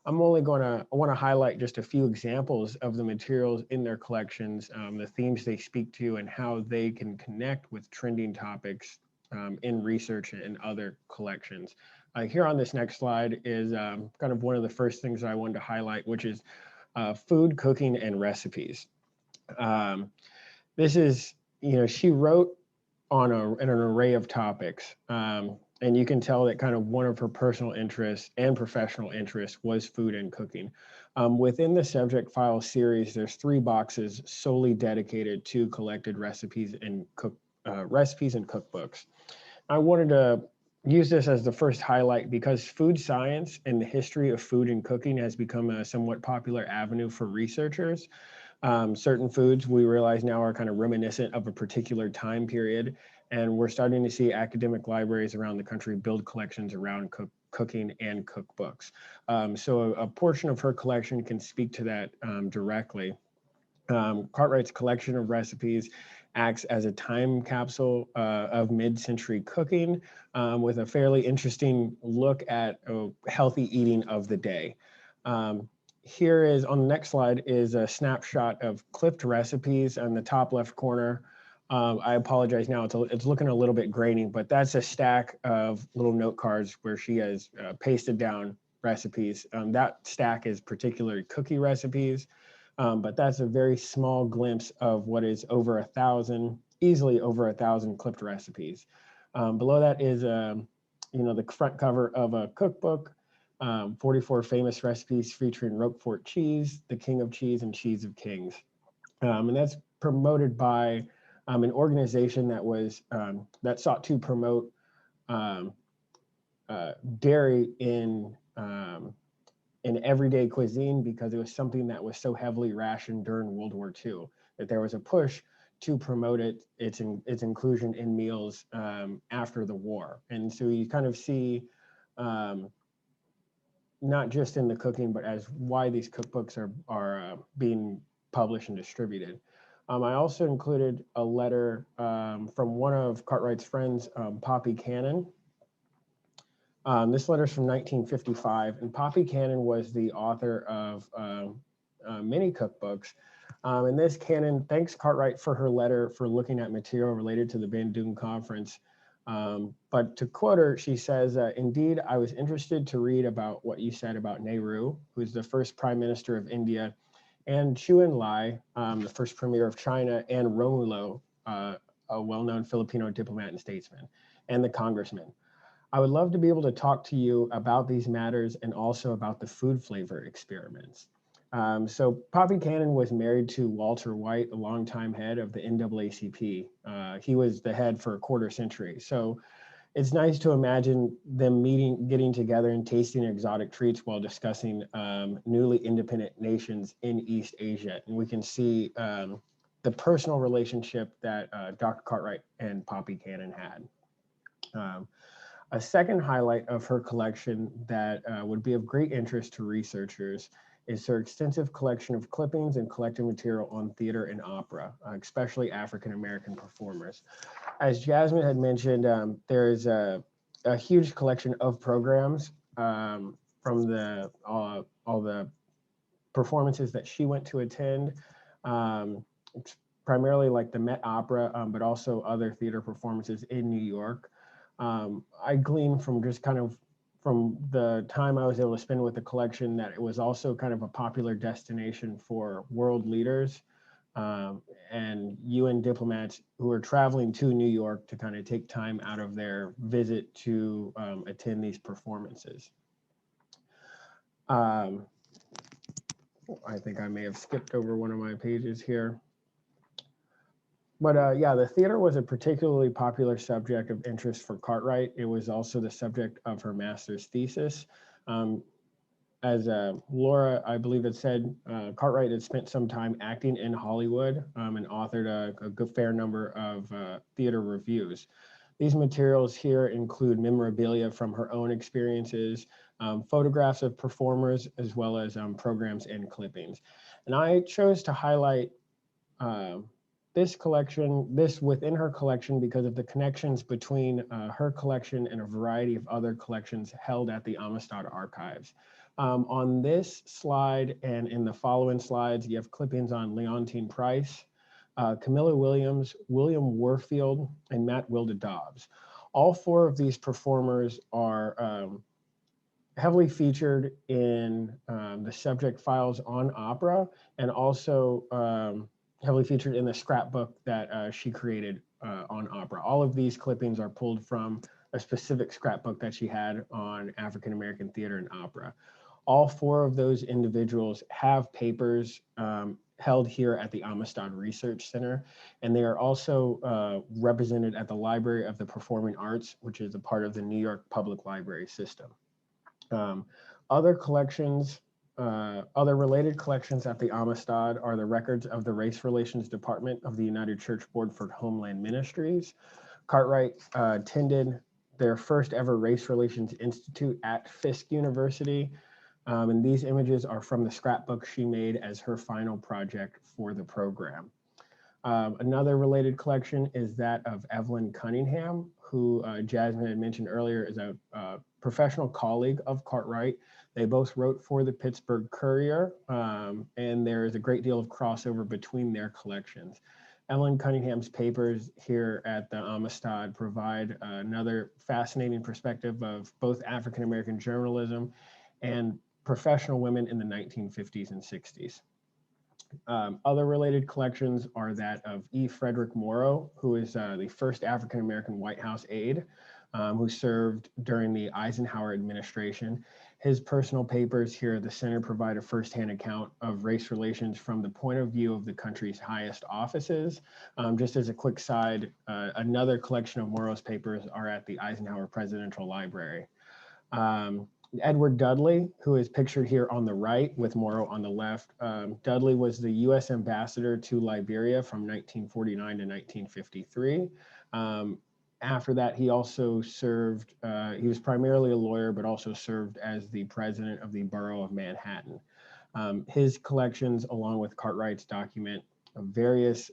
I want to highlight just a few examples of the materials in their collections, the themes they speak to, and how they can connect with trending topics in research and other collections. Here on this next slide is kind of one of the first things that I wanted to highlight, which is food, cooking, and recipes. This is, she wrote on an array of topics, and you can tell that kind of one of her personal interests and professional interests was food and cooking. Within the subject file series, there's 3 boxes solely dedicated to collected recipes and cookbooks. I wanted to use this as the first highlight because food science and the history of food and cooking has become a somewhat popular avenue for researchers. Certain foods we realize now are kind of reminiscent of a particular time period. And we're starting to see academic libraries around the country build collections around cooking and cookbooks. So a portion of her collection can speak to that directly. Cartwright's collection of recipes acts as a time capsule of mid-century cooking with a fairly interesting look at healthy eating of the day. Here is, on the next slide, is a snapshot of clipped recipes on the top left corner. I apologize now, it's looking a little bit grainy, but that's a stack of little note cards where she has pasted down recipes. That stack is particularly cookie recipes. But that's a very small glimpse of what is over 1,000, easily over 1,000 clipped recipes. Below that is, the front cover of a cookbook, 44 famous recipes featuring Roquefort cheese, the king of cheese, and cheese of kings. And that's promoted by an organization that was that sought to promote dairy in everyday cuisine, because it was something that was so heavily rationed during World War II that there was a push to promote its inclusion in meals after the war. And so you kind of see not just in the cooking, but as why these cookbooks are being published and distributed. I also included a letter from one of Cartwright's friends, Poppy Cannon. This letter is from 1955, and Poppy Cannon was the author of many cookbooks. And this Cannon thanks Cartwright for her letter for looking at material related to the Bandung Conference. But to quote her, she says, indeed, I was interested to read about what you said about Nehru, who's the first Prime Minister of India, and Chu Enlai, the first Premier of China, and Romulo, a well-known Filipino diplomat and statesman, and the congressman. I would love to be able to talk to you about these matters and also about the food flavor experiments. So Poppy Cannon was married to Walter White, a longtime head of the NAACP. He was the head for a quarter century. So it's nice to imagine them getting together and tasting exotic treats while discussing newly independent nations in East Asia. And we can see the personal relationship that Dr. Cartwright and Poppy Cannon had. A second highlight of her collection that would be of great interest to researchers is her extensive collection of clippings and collected material on theater and opera, especially African-American performers. As Jasmine had mentioned, there is a huge collection of programs from all the performances that she went to attend, primarily like the Met Opera, but also other theater performances in New York. I gleaned from just kind of from the time I was able to spend with the collection that it was also kind of a popular destination for world leaders and UN diplomats who are traveling to New York to kind of take time out of their visit to attend these performances. I think I may have skipped over one of my pages here. But yeah, the theater was a particularly popular subject of interest for Cartwright. It was also the subject of her master's thesis. As Laura, I believe, had said, Cartwright had spent some time acting in Hollywood and authored a good fair number of theater reviews. These materials here include memorabilia from her own experiences, photographs of performers, as well as programs and clippings. And I chose to highlight this within her collection because of the connections between her collection and a variety of other collections held at the Amistad archives. On this slide and in the following slides, you have clippings on Leontine Price, Camilla Williams, William Warfield, and Matt Wilda Dobbs. All four of these performers are heavily featured in the subject files on opera, and also heavily featured in the scrapbook that she created on opera. All of these clippings are pulled from a specific scrapbook that she had on African American theater and opera. All four of those individuals have papers held here at the Amistad Research Center, and they are also represented at the Library of the Performing Arts, which is a part of the New York Public Library system. Other collections, other related collections at the Amistad are the records of the Race Relations Department of the United Church Board for Homeland Ministries, Cartwright attended their first ever Race Relations Institute at Fisk University. And these images are from the scrapbook she made as her final project for the program. Another related collection is that of Evelyn Cunningham, who Jasmine had mentioned earlier is a professional colleague of Cartwright. They both wrote for the Pittsburgh Courier, and there is a great deal of crossover between their collections. Evelyn Cunningham's papers here at the Amistad provide another fascinating perspective of both African-American journalism and professional women in the 1950s and 60s. Other related collections are that of E. Frederick Morrow, who is the first African-American White House aide who served during the Eisenhower administration. His personal papers here at the center provide a firsthand account of race relations from the point of view of the country's highest offices. Just as a quick side, another collection of Morrow's papers are at the Eisenhower Presidential Library. Edward Dudley, who is pictured here on the right with Morrow on the left. Dudley was the US ambassador to Liberia from 1949 to 1953. After that, he also served, he was primarily a lawyer, but also served as the president of the borough of Manhattan. His collections, along with Cartwright's, document various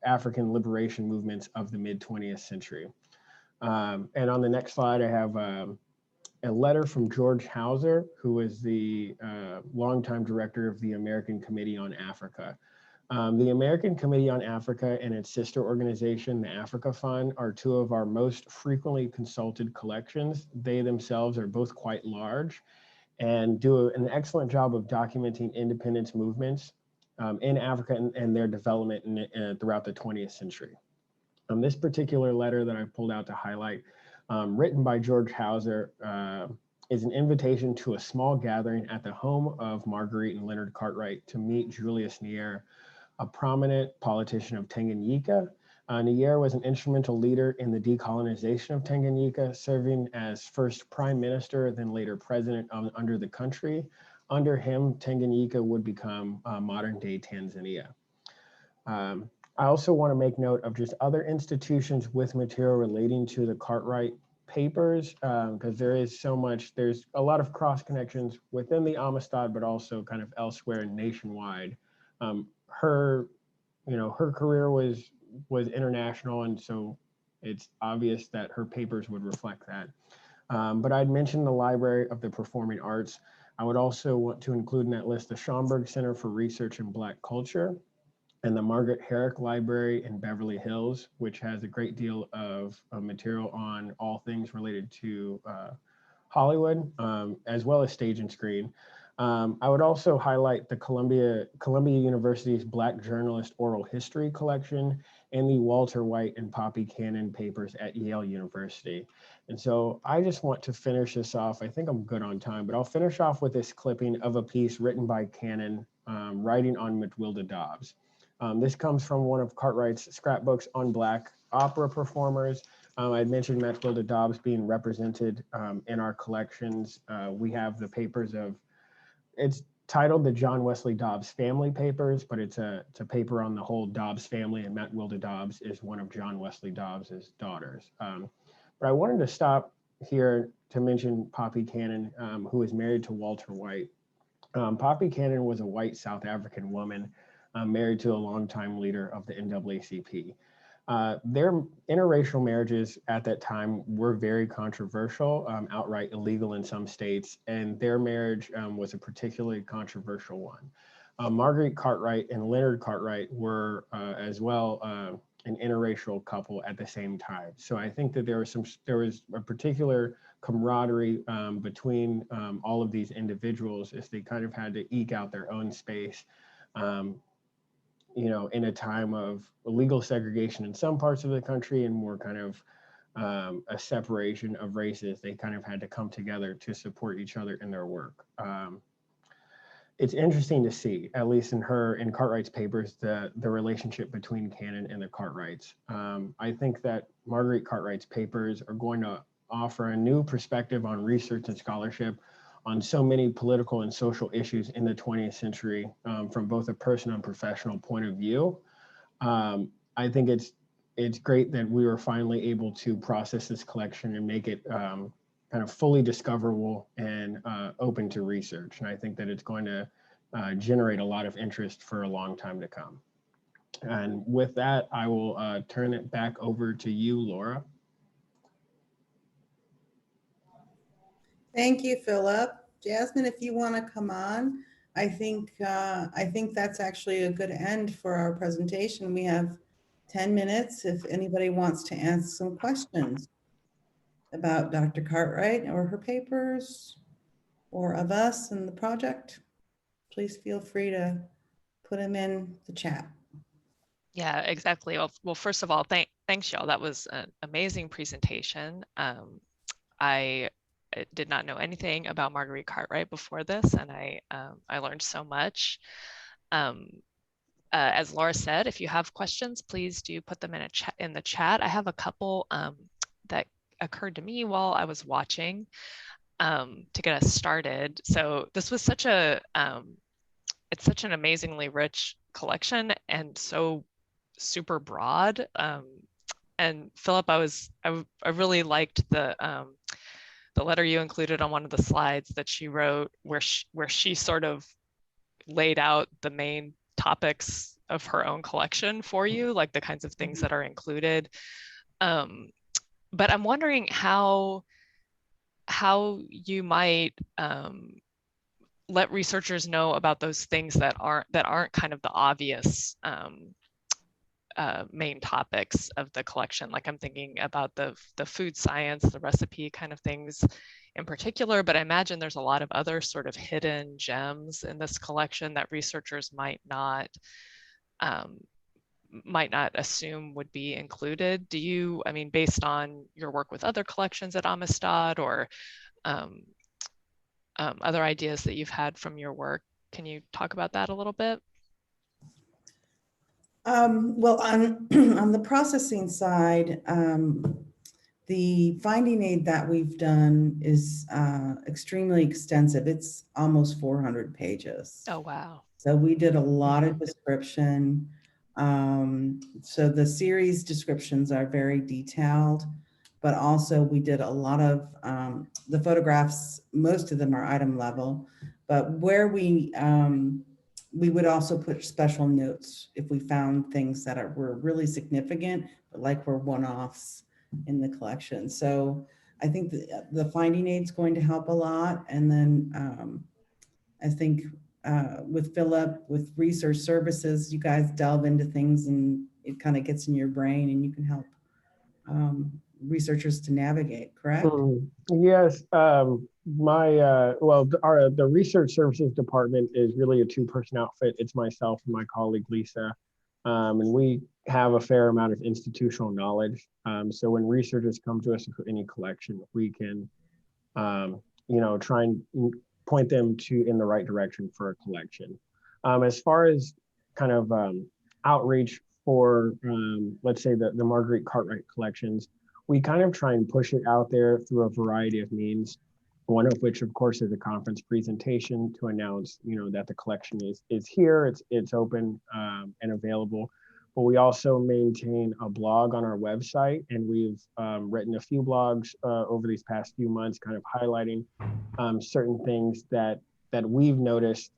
African liberation movements of the mid-20th century. And on the next slide, I have a letter from George Hauser, who was the longtime director of the American Committee on Africa. The American Committee on Africa and its sister organization, the Africa Fund, are two of our most frequently consulted collections. They themselves are both quite large and do an excellent job of documenting independence movements in Africa and their development throughout the 20th century. This particular letter that I pulled out to highlight, written by George Hauser, is an invitation to a small gathering at the home of Marguerite and Leonard Cartwright to meet Julius Nyerere, a prominent politician of Tanganyika. Nyerere was an instrumental leader in the decolonization of Tanganyika, serving as first prime minister, then later president under the country. Under him, Tanganyika would become modern day Tanzania. I also want to make note of just other institutions with material relating to the Cartwright papers, because there's a lot of cross connections within the Amistad, but also kind of elsewhere nationwide. Her career was international, and so it's obvious that her papers would reflect that. But I'd mentioned the Library of the Performing Arts. I would also want to include in that list the Schomburg Center for Research in Black Culture and the Margaret Herrick Library in Beverly Hills, which has a great deal of material on all things related to Hollywood, as well as stage and screen. I would also highlight the Columbia University's Black Journalist Oral History Collection and the Walter White and Poppy Cannon papers at Yale University. And so I just want to finish this off. I think I'm good on time, but I'll finish off with this clipping of a piece written by Cannon, writing on Matilda Dobbs. This comes from one of Cartwright's scrapbooks on Black opera performers. I'd mentioned Matilda Dobbs being represented in our collections. We have the papers of, it's titled the John Wesley Dobbs Family Papers, but it's a paper on the whole Dobbs family, and Matilda Dobbs is one of John Wesley Dobbs's daughters. But I wanted to stop here to mention Poppy Cannon, who is married to Walter White. Poppy Cannon was a white South African woman married to a longtime leader of the NAACP. Their interracial marriages at that time were very controversial, outright illegal in some states, and their marriage was a particularly controversial one. Marguerite Cartwright and Leonard Cartwright were as well an interracial couple at the same time. So I think that there was a particular camaraderie between all of these individuals as they kind of had to eke out their own space. In a time of legal segregation in some parts of the country and more kind of a separation of races, they kind of had to come together to support each other in their work. It's interesting to see, at least in Cartwright's papers, the relationship between Cannon and the Cartwrights. I think that Marguerite Cartwright's papers are going to offer a new perspective on research and scholarship on so many political and social issues in the 20th century from both a personal and professional point of view. I think it's it's great that we were finally able to process this collection and make it kind of fully discoverable and open to research. And I think that it's going to generate a lot of interest for a long time to come. And with that, I will turn it back over to you, Laura. Thank you, Philip. Jasmine, if you want to come on, I think that's actually a good end for our presentation. We have 10 minutes if anybody wants to ask some questions about Dr. Cartwright or her papers or of us and the project. Please feel free to put them in the chat. Yeah, exactly. Well, first of all, thanks y'all. That was an amazing presentation. I did not know anything about Marguerite Cartwright before this, and I learned so much. As Laura said, if you have questions, please do put them in the chat. I have a couple that occurred to me while I was watching to get us started. So this was such a it's such an amazingly rich collection and so super broad. And Philip, I really liked the letter you included on one of the slides that she wrote, where she sort of laid out the main topics of her own collection for you, like the kinds of things that are included. But I'm wondering how you might let researchers know about those things that aren't kind of the obvious main topics of the collection. Like I'm thinking about the food science, the recipe kind of things in particular, but I imagine there's a lot of other sort of hidden gems in this collection that researchers might not assume would be included. Do you, I mean, based on your work with other collections at Amistad or other ideas that you've had from your work, can you talk about that a little bit? Well, on the processing side, the finding aid that we've done is extremely extensive. It's almost 400 pages. Oh, wow. So we did a lot of description. So the series descriptions are very detailed, but also we did a lot of the photographs, most of them are item level, but where we would also put special notes if we found things that were really significant, but like were one-offs in the collection. So I think the finding aid is going to help a lot. And then I think with Philip, with research services, you guys delve into things and it kind of gets in your brain and you can help researchers to navigate, correct? Yes. The research services department is really a two-person outfit. It's myself and my colleague Lisa, and we have a fair amount of institutional knowledge. So when researchers come to us for any collection, we can, try and point them in the right direction for a collection. As far as kind of outreach for, let's say the Marguerite Cartwright collections, we kind of try and push it out there through a variety of means. One of which, of course, is a conference presentation to announce, that the collection is here, it's open and available. But we also maintain a blog on our website, and we've written a few blogs over these past few months, kind of highlighting certain things that we've noticed,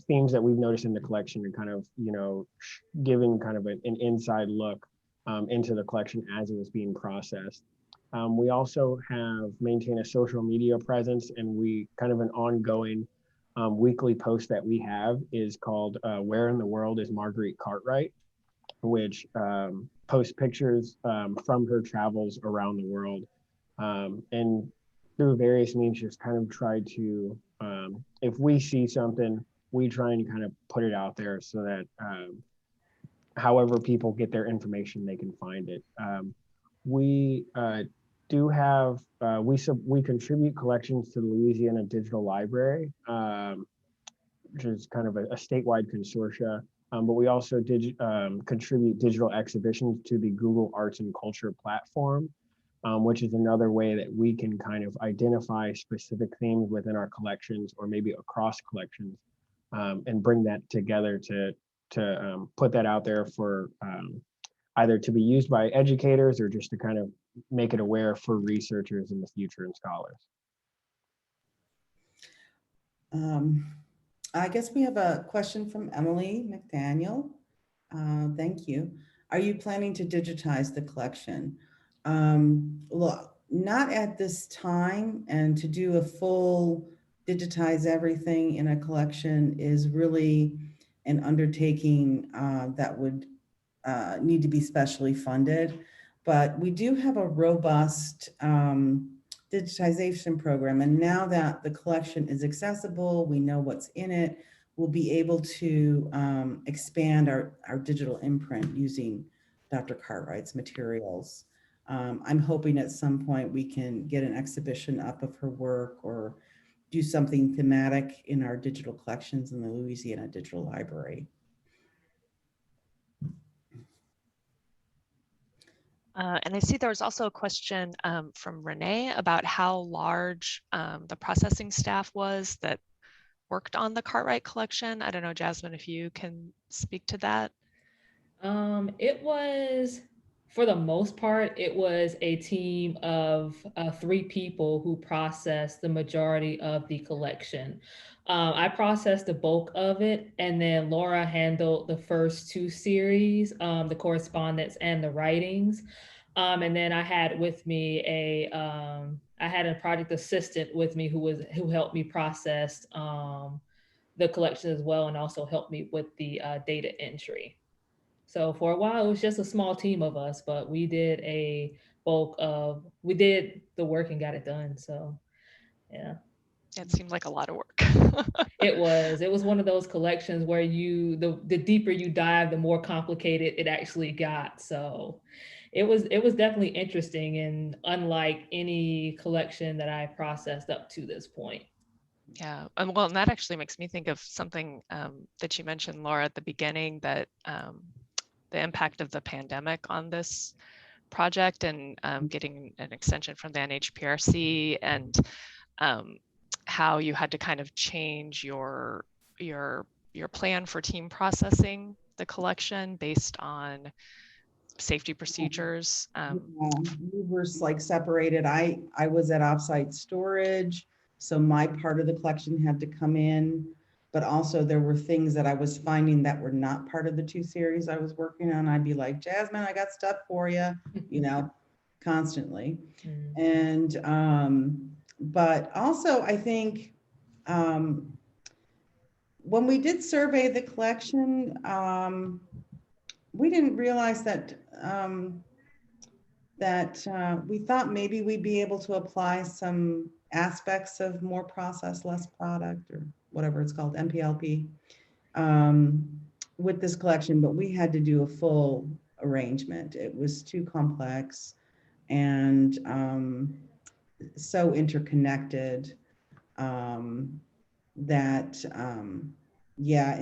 themes that we've noticed in the collection, and kind of, giving kind of an inside look into the collection as it was being processed. We also maintain a social media presence, and we kind of an ongoing weekly post that we have is called Where in the World is Marguerite Cartwright, which posts pictures from her travels around the world. And through various means, just kind of try to, if we see something, we try and kind of put it out there so that however people get their information, they can find it. We do have, we contribute collections to the Louisiana Digital Library, which is kind of a statewide consortia, but we also contribute digital exhibitions to the Google Arts and Culture platform, which is another way that we can kind of identify specific themes within our collections or maybe across collections, and bring that together to put that out there for either to be used by educators or just to kind of make it aware for researchers in the future and scholars. I guess we have a question from Emily McDaniel. Thank you. Are you planning to digitize the collection? Well, not at this time, and to do a full digitize everything in a collection is really an undertaking that would need to be specially funded. But we do have a robust digitization program. And now that the collection is accessible, we know what's in it, we'll be able to expand our digital imprint using Dr. Cartwright's materials. I'm hoping at some point we can get an exhibition up of her work or do something thematic in our digital collections in the Louisiana Digital Library. And I see there was also a question from Renee about how large the processing staff was that worked on the Cartwright collection. I don't know, Jasmine, if you can speak to that. It was, for the most part, it was a team of 3 people who processed the majority of the collection. I processed the bulk of it, and then Laura handled the first 2 series, the correspondence and the writings. And then I had with me I had a project assistant with me who helped me process the collection as well, and also helped me with the data entry. So for a while, it was just a small team of us, but we did we did the work and got it done. So, yeah. It seemed like a lot of work. It was one of those collections where the deeper you dive, the more complicated it actually got. So it was definitely interesting and unlike any collection that I processed up to this point. Yeah, well, and that actually makes me think of something that you mentioned, Laura, at the beginning, that the impact of the pandemic on this project and getting an extension from the NHPRC, and how you had to kind of change your plan for team processing the collection based on safety procedures. We were like separated. I was at offsite storage, so my part of the collection had to come in, but also there were things that I was finding that were not part of the 2 series I was working on. I'd be like, Jasmine, I got stuff for you, you know, constantly. And but also I think when we did survey the collection, we didn't realize that we thought maybe we'd be able to apply some aspects of more process, less product, or whatever it's called, MPLP, with this collection, but we had to do a full arrangement. It was too complex and so interconnected that yeah,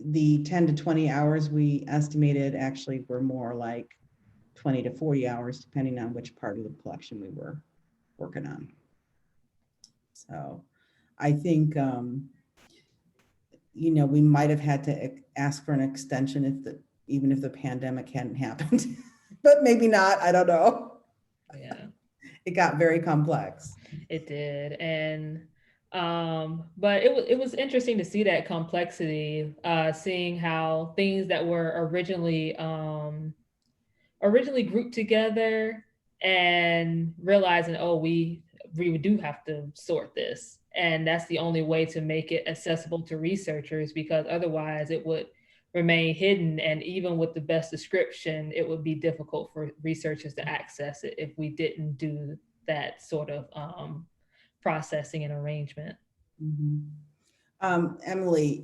the 10 to 20 hours we estimated actually were more like 20 to 40 hours, depending on which part of the collection we were working on. So I think, you know, we might have had to ask for an extension even if the pandemic hadn't happened, but maybe not, I don't know. Yeah. It got very complex. It did. And but it was interesting to see that complexity, seeing how things that were originally grouped together and realizing, oh, we do have to sort this. And that's the only way to make it accessible to researchers, because otherwise it would remain hidden. And even with the best description, it would be difficult for researchers to access it if we didn't do that sort of processing and arrangement. Emily,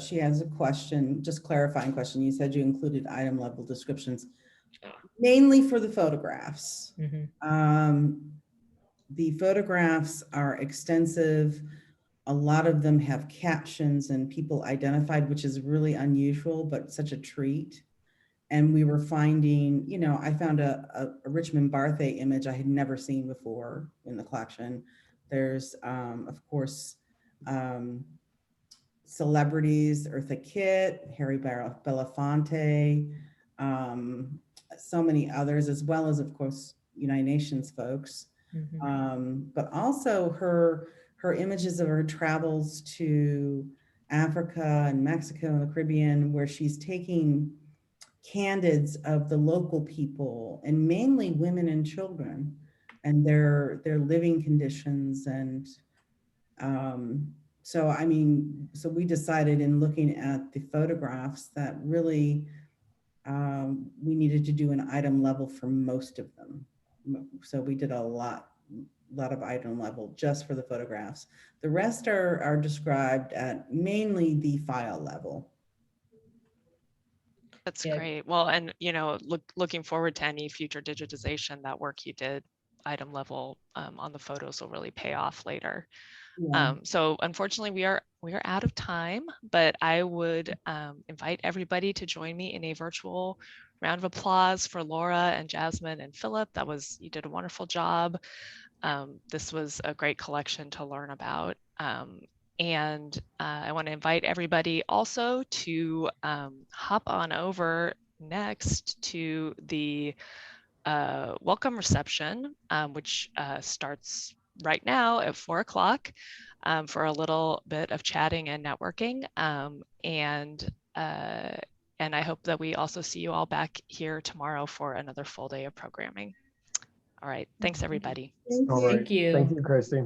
she has a question, just clarifying question. You said you included item level descriptions, mainly for the photographs. The photographs are extensive. A lot of them have captions and people identified, which is really unusual, but such a treat. And we were finding, you know, I found a Richmond Barthay image I had never seen before in the collection. There's, of course, celebrities, Eartha Kitt, Harry Belafonte, so many others, as well as, of course, United Nations folks. But also her images of her travels to Africa and Mexico and the Caribbean, where she's taking candids of the local people, and mainly women and children, and their living conditions. And so, I mean, so we decided in looking at the photographs that really we needed to do an item level for most of them. So we did a lot of item level just for the photographs. The rest are described at mainly the file level. That's great. Well, and you know, looking forward to any future digitization. That work you did item level on the photos will really pay off later. Yeah. So unfortunately we are out of time, but I would invite everybody to join me in a virtual round of applause for Laura and Jasmine and Philip. You did a wonderful job. This was a great collection to learn about. And I want to invite everybody also to hop on over next to the welcome reception, which starts right now at 4 o'clock for a little bit of chatting and networking. And I hope that we also see you all back here tomorrow for another full day of programming. All right, thanks everybody. Thank you. All right. Thank you, Christy.